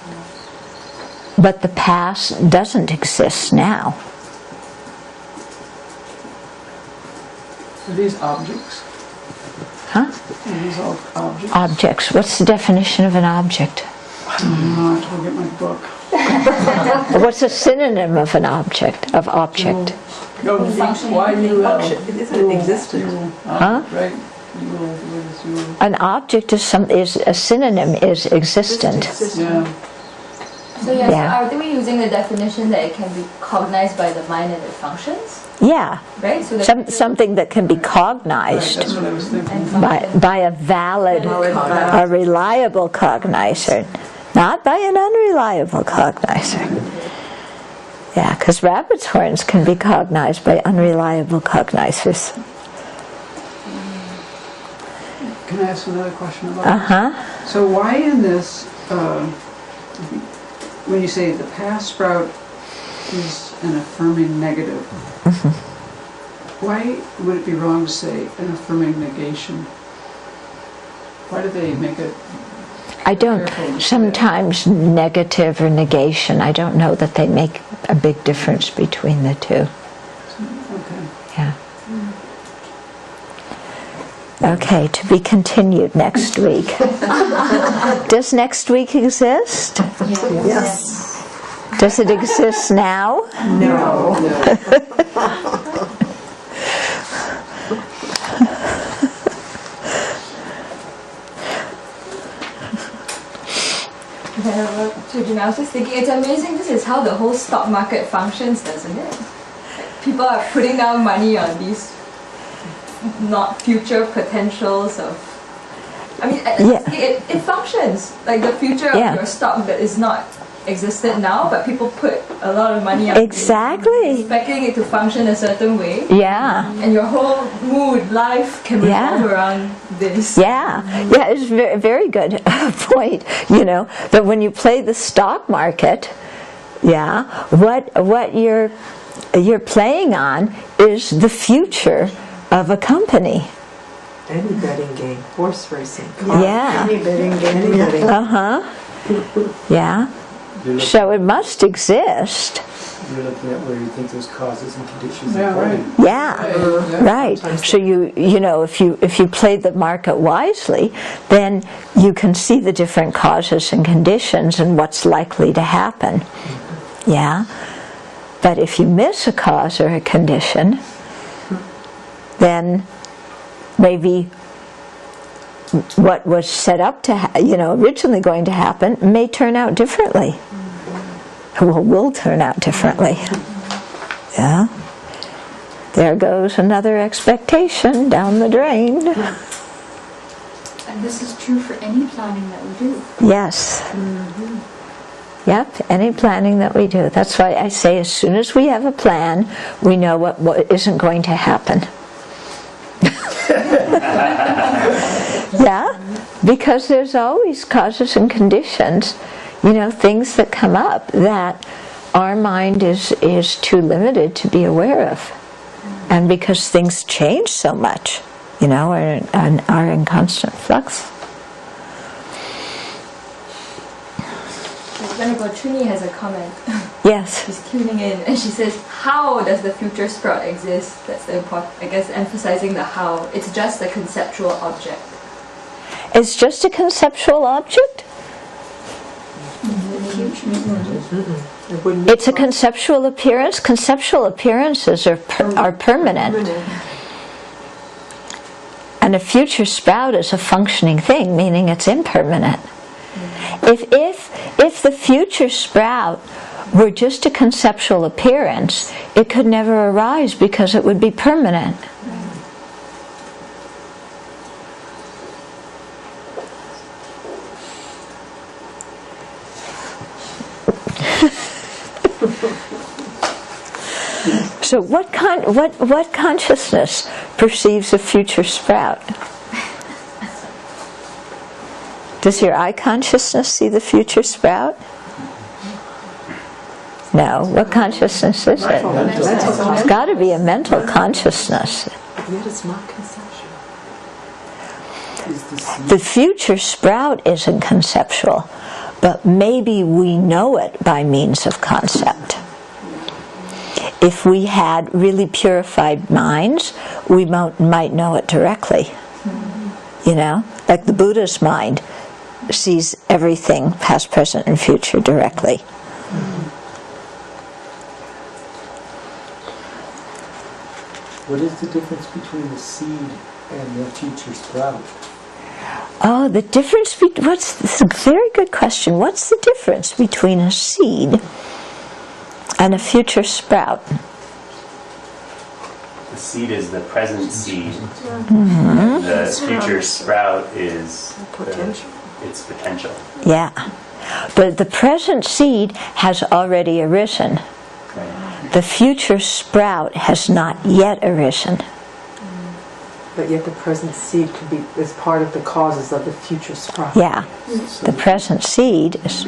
but the past doesn't exist now. Are these objects? Huh? Are these all objects? Objects. What's the definition of an object? I have to go get my book. What's a synonym of an object? Of object? No, Y-U-L. It isn't existent. Huh? Right. An object is a synonym is existent. Yeah. So yes, Yeah. are we using the definition that it can be cognized by the mind and it functions? Yeah. Right? So Something that can be cognized That's what I was thinking. by a valid, a reliable cognizer, not by an unreliable cognizer. Yeah, because rabbit's horns can be cognized by unreliable cognizers. Can I ask another question about Uh-huh. So why in this, when you say the past sprout is an affirming negative, why would it be wrong to say an affirming negation? Why do they make it? I don't, sometimes negative or negation, I don't know that they make a big difference between the two. Okay. Yeah. Okay, to be continued next week. Does next week exist? Yes. Does it exist now? No. I was just thinking, it's amazing this is how the whole stock market functions, doesn't it? People are putting down money on these not future potentials of, I mean, it functions like the future of your stock that is not existent now, but people put a lot of money on Exactly. expecting it to function a certain way. Yeah. And your whole mood, life can revolve around this. Yeah, it's a very, very good point, that when you play the stock market, what you're playing on is the future of a company. Any betting game, horse racing. Yeah. Any betting game. Any betting. Yeah. So it must exist. You're looking at where you think those causes and conditions Yeah, are right. going. Yeah, right. So if you play the market wisely, then you can see the different causes and conditions and what's likely to happen. Yeah. But if you miss a cause or a condition, then maybe what was set up to originally going to happen may turn out differently. Well, will turn out differently. Yeah. There goes another expectation down the drain. And this is true for any planning that we do. Yes. Yep, any planning that we do. That's why I say as soon as we have a plan, we know what isn't going to happen. Yeah, because there's always causes and conditions, things that come up that our mind is too limited to be aware of. And because things change so much, and are in constant flux. Venerable Trini has a comment. Yes. She's tuning in and she says, how does the future sprout exist? That's the important, I guess, emphasizing the how. It's just a conceptual object. It's just a conceptual object? It's a conceptual appearance. Conceptual appearances are permanent. And a future sprout is a functioning thing, meaning it's impermanent. If the future sprout were just a conceptual appearance, it could never arise because it would be permanent. So what consciousness perceives a future sprout? Does your eye consciousness see the future sprout? No. What consciousness is it? It's got to be a mental consciousness. Yet it's not conceptual. The future sprout isn't conceptual, but maybe we know it by means of concept. If we had really purified minds, we might know it directly. You know, like the Buddha's mind sees everything, past, present, and future directly. What is the difference between the seed and the future sprout? Oh, the difference that's a very good question. What's the difference between a seed and a future sprout? The seed is the present seed. Mm-hmm. The future sprout is its potential. Yeah. But the present seed has already arisen. Right. The future sprout has not yet arisen. But yet the present seed is part of the causes of the future sprout. Yeah. The present seed is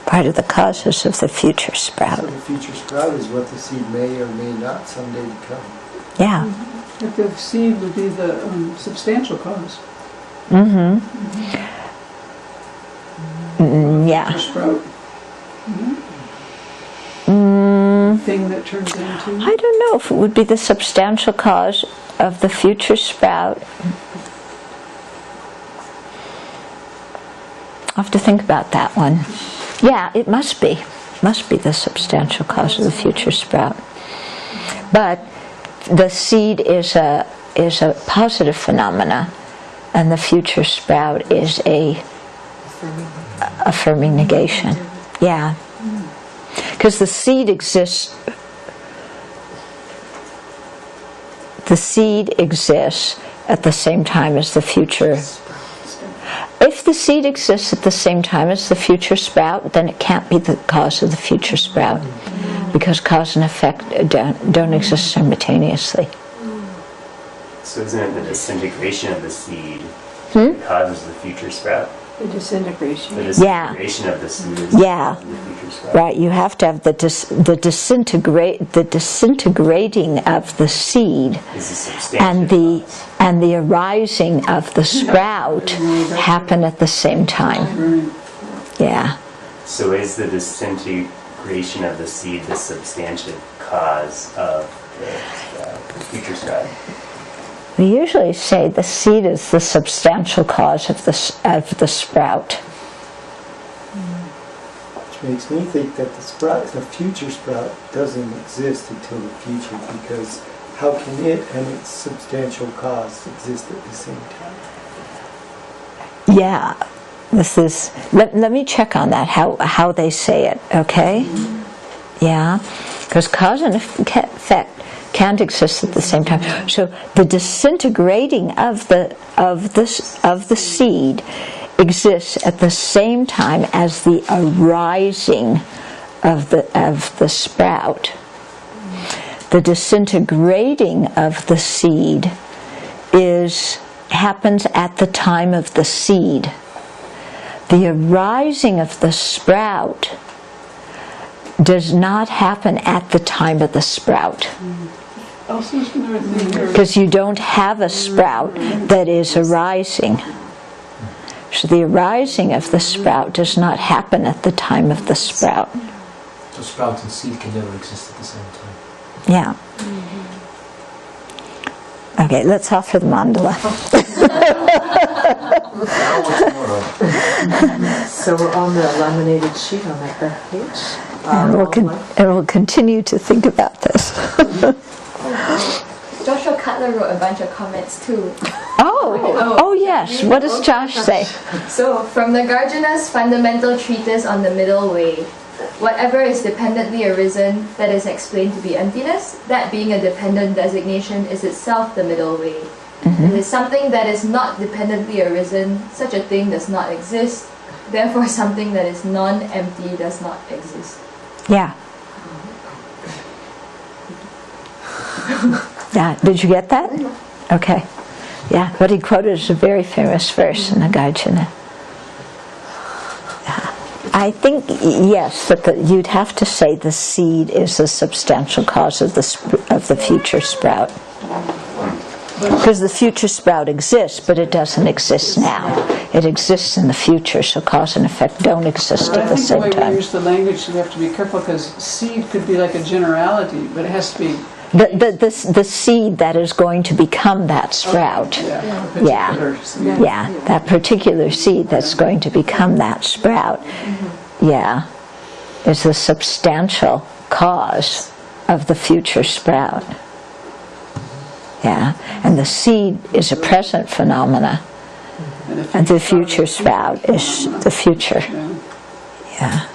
part of the causes of the future sprout. So the future sprout is what the seed may or may not someday become. Yeah. But the seed would be the substantial cause. Mm-hmm. Yeah. Sprout. Thing that turns into. I don't know if it would be the substantial cause of the future sprout. I'll have to think about that one. Yeah, it must be. Must be the substantial cause of the future sprout. But the seed is a positive phenomena, and the future sprout is a affirming negation. Yeah. Because the seed exists. The seed exists at the same time as the future. If the seed exists at the same time as the future sprout, then it can't be the cause of the future sprout, because cause and effect don't exist simultaneously. So isn't it the disintegration of the seed that causes the future sprout? The disintegration. The disintegration of the seed is the future sprout. Right. You have to have the disintegrating of the seed and the arising of the sprout happen at the same time. Yeah. So is the disintegration of the seed the substantive cause of the future sprout? We usually say the seed is the substantial cause of the sprout. Which makes me think that the future sprout doesn't exist until the future, because how can it and its substantial cause exist at the same time? Yeah, this is. Let me check on that. How they say it. Okay. Yeah, because cause and effect can't exist at the same time. So the disintegrating of the seed exists at the same time as the arising of the sprout. The disintegrating of the seed happens at the time of the seed. The arising of the sprout does not happen at the time of the sprout. Because you don't have a sprout that is arising. So the arising of the sprout does not happen at the time of the sprout. So sprout and seed can never exist at the same time. Yeah. Okay, let's offer the mandala. So we're on the laminated sheet on that back page. And we'll continue to think about this. Joshua Cutler wrote a bunch of comments too. Oh yes. What does Josh say? So, from the Garjana's fundamental treatise on the middle way, whatever is dependently arisen that is explained to be emptiness, that being a dependent designation is itself the middle way. It is something that is not dependently arisen, such a thing does not exist, therefore something that is non-empty does not exist. Yeah. Yeah, did you get that? Okay. Yeah, what he quoted is a very famous verse in the Gaijana. I think, yes, that you'd have to say the seed is the substantial cause of the future sprout. Because the future sprout exists, but it doesn't exist now. It exists in the future, so cause and effect don't exist at the same I think the way time. we use the language, we have to be careful, because seed could be like a generality, but it has to be... The seed that is going to become that sprout. Yeah, that particular seed that's going to become that sprout, is the substantial cause of the future sprout. Yeah, and the seed is a present phenomena, and the future sprout is the future. Yeah.